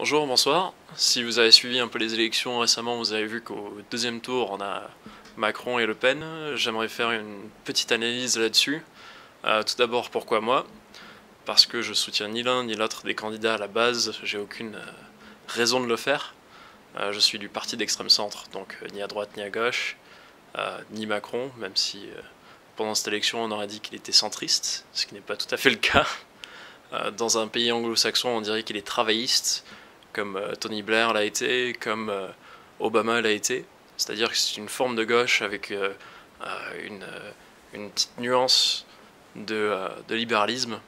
Bonjour, bonsoir. Si vous avez suivi un peu les élections récemment, vous avez vu qu'au deuxième tour, on a Macron et Le Pen. J'aimerais faire une petite analyse là-dessus. Tout d'abord, pourquoi moi? Parce que je soutiens ni l'un ni l'autre des candidats à la base, j'ai aucune raison de le faire. Je suis du parti d'extrême centre, donc ni à droite ni à gauche, ni Macron, même si pendant cette élection on aurait dit qu'il était centriste, ce qui n'est pas tout à fait le cas. Dans un pays anglo-saxon, on dirait qu'il est travailliste, comme Tony Blair l'a été, comme Obama l'a été. C'est-à-dire que c'est une forme de gauche avec une, une petite nuance de libéralisme,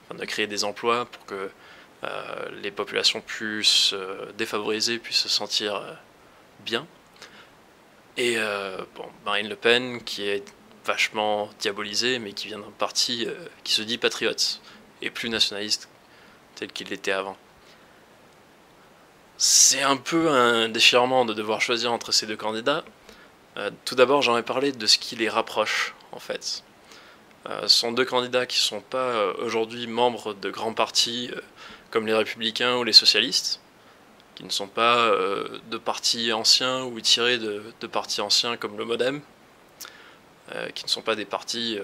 enfin, de créer des emplois pour que les populations plus défavorisées puissent se sentir bien. Et bon, Marine Le Pen, qui est vachement diabolisée, mais qui vient d'un parti qui se dit patriote, et plus nationaliste tel qu'il l'était avant. C'est un peu un déchirement de devoir choisir entre ces deux candidats. Tout d'abord, j'en ai parlé de ce qui les rapproche, en fait. Ce sont deux candidats qui ne sont pas aujourd'hui membres de grands partis comme les Républicains ou les Socialistes, qui ne sont pas de partis anciens ou tirés de partis anciens comme le MoDem, qui ne sont pas des partis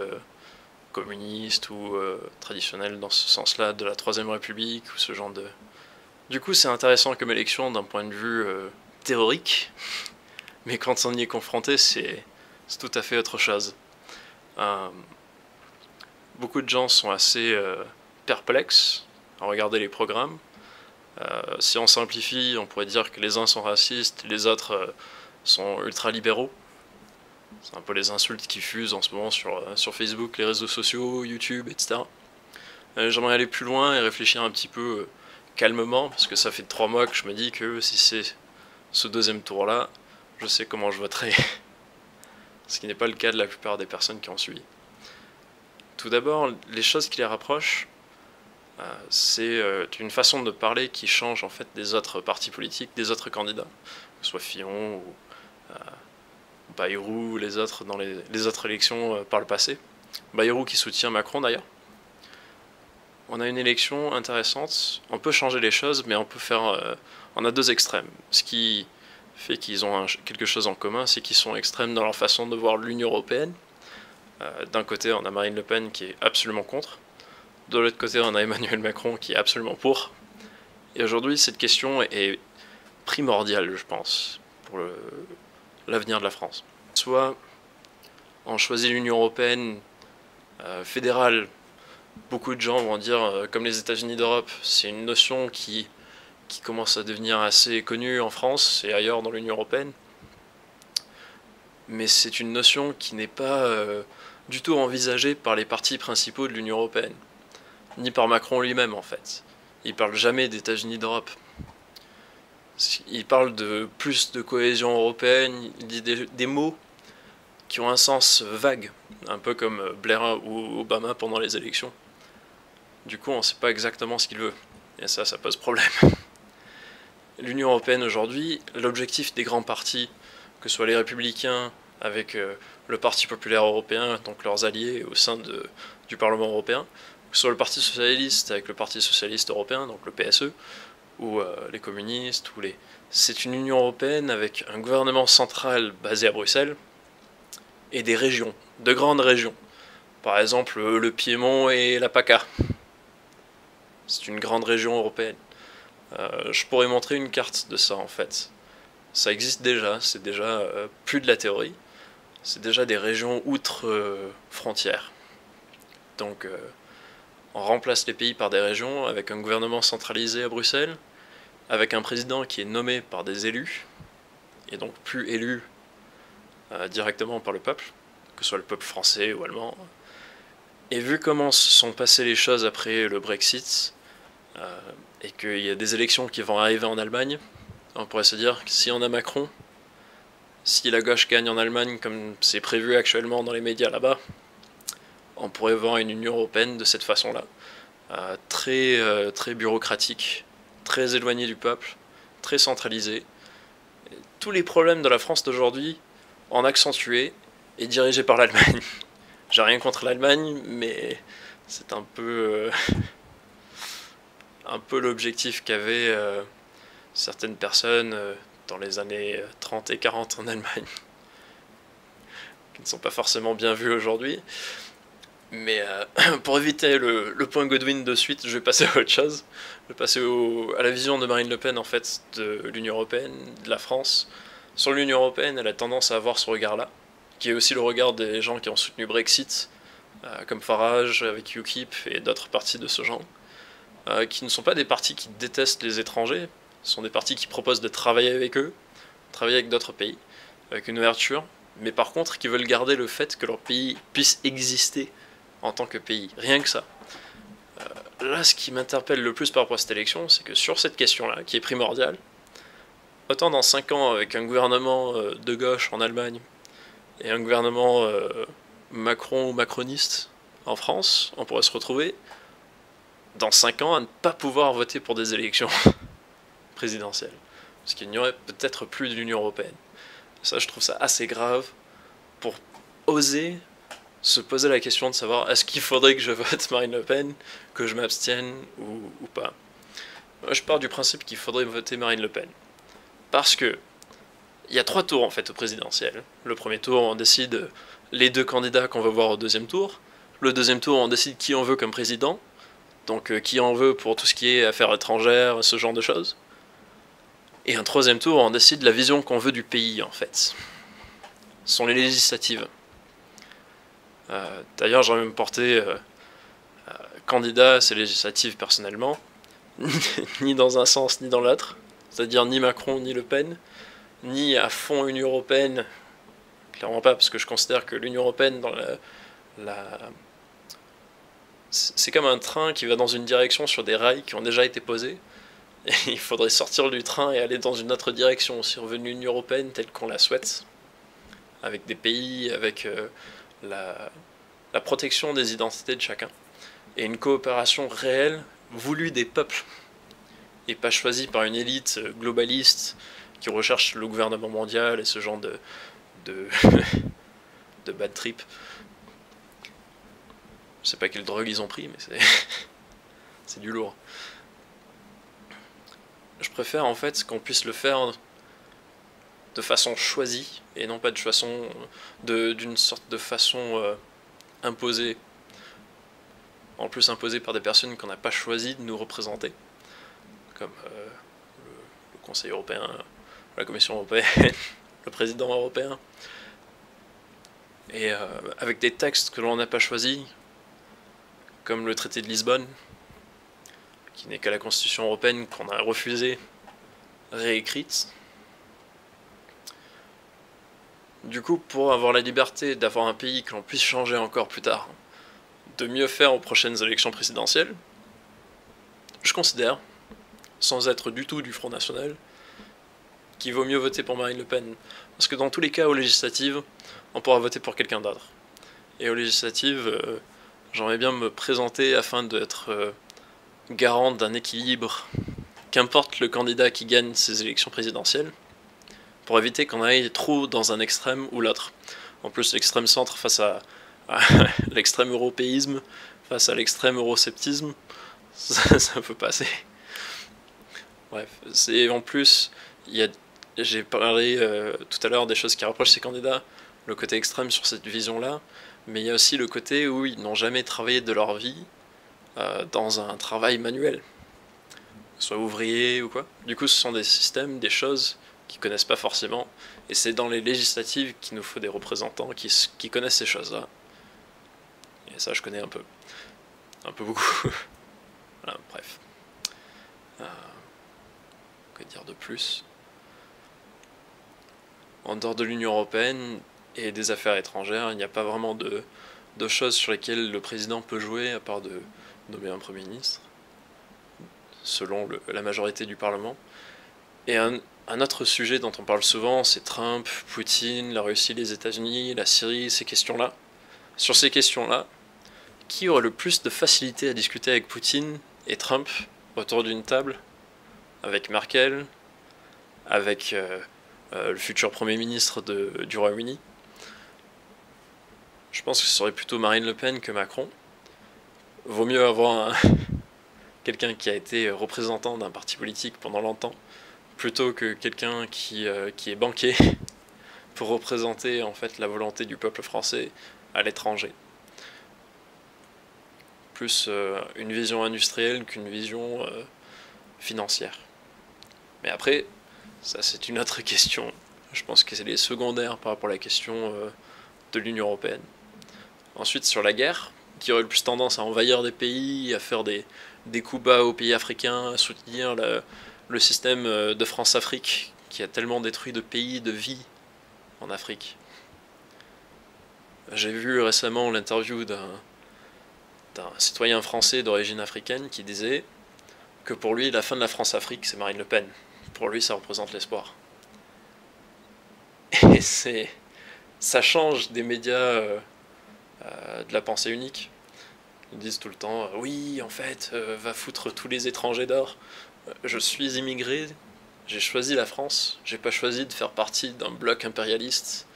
communistes ou traditionnels dans ce sens-là de la Troisième République ou ce genre de... Du coup, c'est intéressant comme élection d'un point de vue théorique, mais quand on y est confronté, c'est tout à fait autre chose. Beaucoup de gens sont assez perplexes à regarder les programmes. Si on simplifie, on pourrait dire que les uns sont racistes, les autres sont ultra-libéraux. C'est un peu les insultes qui fusent en ce moment sur Facebook, les réseaux sociaux, YouTube, etc. J'aimerais aller plus loin et réfléchir un petit peu calmement, parce que ça fait 3 mois que je me dis que si c'est ce deuxième tour-là, je sais comment je voterai. Ce qui n'est pas le cas de la plupart des personnes qui ont suivi. Tout d'abord, les choses qui les rapprochent, c'est une façon de parler qui change en fait des autres partis politiques, des autres candidats, que ce soit Fillon ou Bayrou ou les autres dans les autres élections par le passé. Bayrou qui soutient Macron d'ailleurs. On a une élection intéressante, on peut changer les choses, mais on peut faire... on a deux extrêmes. Ce qui fait qu'ils ont quelque chose en commun, c'est qu'ils sont extrêmes dans leur façon de voir l'Union Européenne. D'un côté, on a Marine Le Pen qui est absolument contre. De l'autre côté, on a Emmanuel Macron qui est absolument pour. Et aujourd'hui, cette question est primordiale, je pense, pour l'avenir de la France. Soit on choisit l'Union Européenne fédérale. Beaucoup de gens vont dire, comme les États-Unis d'Europe, c'est une notion qui commence à devenir assez connue en France et ailleurs dans l'Union Européenne. Mais c'est une notion qui n'est pas du tout envisagée par les partis principaux de l'Union Européenne, ni par Macron lui-même en fait. Il parle jamais d'États-Unis d'Europe. Il parle de plus de cohésion européenne, il dit des mots qui ont un sens vague, un peu comme Blair ou Obama pendant les élections. Du coup, on ne sait pas exactement ce qu'il veut. Et ça pose problème. L'Union Européenne aujourd'hui, l'objectif des grands partis, que ce soit les Républicains avec le Parti Populaire Européen, donc leurs alliés au sein du Parlement Européen, que ce soit le Parti Socialiste avec le Parti Socialiste Européen, donc le PSE, ou les communistes, c'est une Union Européenne avec un gouvernement central basé à Bruxelles, et des régions, de grandes régions. Par exemple, le Piémont et la PACA. C'est une grande région européenne. Je pourrais montrer une carte de ça, en fait. Ça existe déjà, c'est déjà plus de la théorie. C'est déjà des régions outre-frontières. Donc, on remplace les pays par des régions, avec un gouvernement centralisé à Bruxelles, avec un président qui est nommé par des élus, et donc plus élu directement par le peuple, que ce soit le peuple français ou allemand. Et vu comment se sont passées les choses après le Brexit, et qu'il y a des élections qui vont arriver en Allemagne, on pourrait se dire que si on a Macron, si la gauche gagne en Allemagne comme c'est prévu actuellement dans les médias là-bas, on pourrait voir une Union Européenne de cette façon-là, très bureaucratique, très éloignée du peuple, très centralisée. Et tous les problèmes de la France d'aujourd'hui en accentué et dirigé par l'Allemagne. J'ai rien contre l'Allemagne, mais c'est un peu l'objectif qu'avait certaines personnes dans les années 30 et 40 en Allemagne, qui ne sont pas forcément bien vues aujourd'hui. Mais pour éviter le point Godwin de suite, je vais passer à autre chose. Je vais passer à la vision de Marine Le Pen en fait de l'Union Européenne, de la France. Sur l'Union Européenne, elle a tendance à avoir ce regard-là, qui est aussi le regard des gens qui ont soutenu Brexit, comme Farage avec UKIP et d'autres partis de ce genre, qui ne sont pas des partis qui détestent les étrangers, ce sont des partis qui proposent de travailler avec eux, travailler avec d'autres pays, avec une ouverture, mais par contre qui veulent garder le fait que leur pays puisse exister en tant que pays, rien que ça. Là, ce qui m'interpelle le plus par rapport à cette élection, c'est que sur cette question-là, qui est primordiale, autant dans 5 ans avec un gouvernement de gauche en Allemagne et un gouvernement Macron ou macroniste en France, on pourrait se retrouver dans 5 ans à ne pas pouvoir voter pour des élections présidentielles. Parce qu'il n'y aurait peut-être plus de l'Union Européenne. Ça, je trouve ça assez grave pour oser se poser la question de savoir est-ce qu'il faudrait que je vote Marine Le Pen, que je m'abstienne ou pas. Moi, je pars du principe qu'il faudrait voter Marine Le Pen. Parce que il y a 3 tours en fait au présidentiel. Le premier tour, on décide les 2 candidats qu'on veut voir au deuxième tour. Le deuxième tour, on décide qui on veut comme président. Donc qui on veut pour tout ce qui est affaires étrangères, ce genre de choses. Et un troisième tour, on décide la vision qu'on veut du pays en fait. Ce sont les législatives. D'ailleurs, j'aurais même porté candidat à ces législatives personnellement, ni dans un sens ni dans l'autre, c'est-à-dire ni Macron ni Le Pen, ni à fond Union Européenne, clairement pas, parce que je considère que l'Union Européenne, dans c'est comme un train qui va dans une direction sur des rails qui ont déjà été posés, et il faudrait sortir du train et aller dans une autre direction, si on veut une Union Européenne telle qu'on la souhaite, avec des pays, avec la protection des identités de chacun, et une coopération réelle, voulue des peuples, et pas choisie par une élite globaliste qui recherche le gouvernement mondial et ce genre de bad trip. Je sais pas quelle drogue ils ont pris, mais c'est du lourd. Je préfère en fait qu'on puisse le faire de façon choisie et non pas d'une sorte de façon imposée. En plus imposée par des personnes qu'on n'a pas choisi de nous représenter, comme le Conseil européen, la Commission européenne, le président européen, et avec des textes que l'on n'a pas choisis, comme le traité de Lisbonne, qui n'est qu'à la Constitution européenne qu'on a refusé, réécrite. Du coup, pour avoir la liberté d'avoir un pays que l'on puisse changer encore plus tard, de mieux faire aux prochaines élections présidentielles, je considère, sans être du tout du Front National, qu'il vaut mieux voter pour Marine Le Pen. Parce que dans tous les cas, aux législatives, on pourra voter pour quelqu'un d'autre. Et aux législatives, j'aimerais bien me présenter afin d'être garant d'un équilibre, qu'importe le candidat qui gagne ces élections présidentielles, pour éviter qu'on aille trop dans un extrême ou l'autre. En plus, l'extrême centre face à l'extrême européisme, face à l'extrême eurosceptisme, ça peut passer. Bref, c'est en plus, j'ai parlé tout à l'heure des choses qui rapprochent ces candidats, le côté extrême sur cette vision-là, mais il y a aussi le côté où ils n'ont jamais travaillé de leur vie dans un travail manuel, soit ouvrier ou quoi. Du coup, ce sont des systèmes, des choses qu'ils connaissent pas forcément, et c'est dans les législatives qu'il nous faut des représentants qui connaissent ces choses-là. Et ça, je connais un peu beaucoup. Voilà, bref. Que dire de plus? En dehors de l'Union Européenne et des affaires étrangères, il n'y a pas vraiment de choses sur lesquelles le président peut jouer, à part de nommer un Premier ministre, selon la majorité du Parlement. Et un autre sujet dont on parle souvent, c'est Trump, Poutine, la Russie, les États-Unis, la Syrie, ces questions-là. Sur ces questions-là, qui aurait le plus de facilité à discuter avec Poutine et Trump autour d'une table, avec Merkel, avec le futur Premier ministre du Royaume-Uni? Je pense que ce serait plutôt Marine Le Pen que Macron. Vaut mieux avoir quelqu'un qui a été représentant d'un parti politique pendant longtemps, plutôt que quelqu'un qui est banquier pour représenter en fait la volonté du peuple français à l'étranger. Plus une vision industrielle qu'une vision financière. Mais après, ça c'est une autre question. Je pense que c'est les secondaires par rapport à la question de l'Union Européenne. Ensuite, sur la guerre, qui aurait le plus tendance à envahir des pays, à faire des coups bas aux pays africains, à soutenir le système de France-Afrique, qui a tellement détruit de pays, de vies en Afrique. J'ai vu récemment l'interview d'un citoyen français d'origine africaine qui disait que pour lui, la fin de la France-Afrique, c'est Marine Le Pen. Pour lui, ça représente l'espoir. Et ça change des médias de la pensée unique. Ils disent tout le temps oui, en fait, va foutre tous les étrangers dehors. Je suis immigré, j'ai choisi la France, j'ai pas choisi de faire partie d'un bloc impérialiste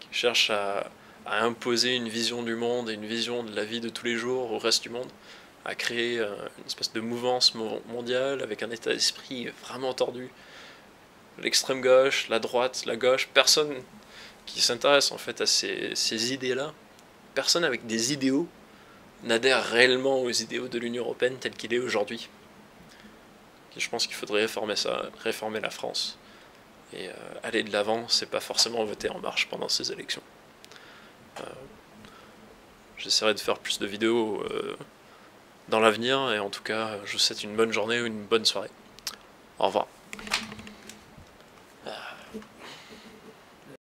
qui cherche à imposer une vision du monde et une vision de la vie de tous les jours au reste du monde, à créer une espèce de mouvance mondiale avec un état d'esprit vraiment tordu. L'extrême gauche, la droite, la gauche, personne qui s'intéresse en fait à ces idées-là, personne avec des idéaux n'adhère réellement aux idéaux de l'Union Européenne telle qu'il est aujourd'hui. Et je pense qu'il faudrait réformer ça, réformer la France. Et aller de l'avant, c'est pas forcément voter En Marche pendant ces élections. J'essaierai de faire plus de vidéos dans l'avenir, et en tout cas, je vous souhaite une bonne journée ou une bonne soirée. Au revoir.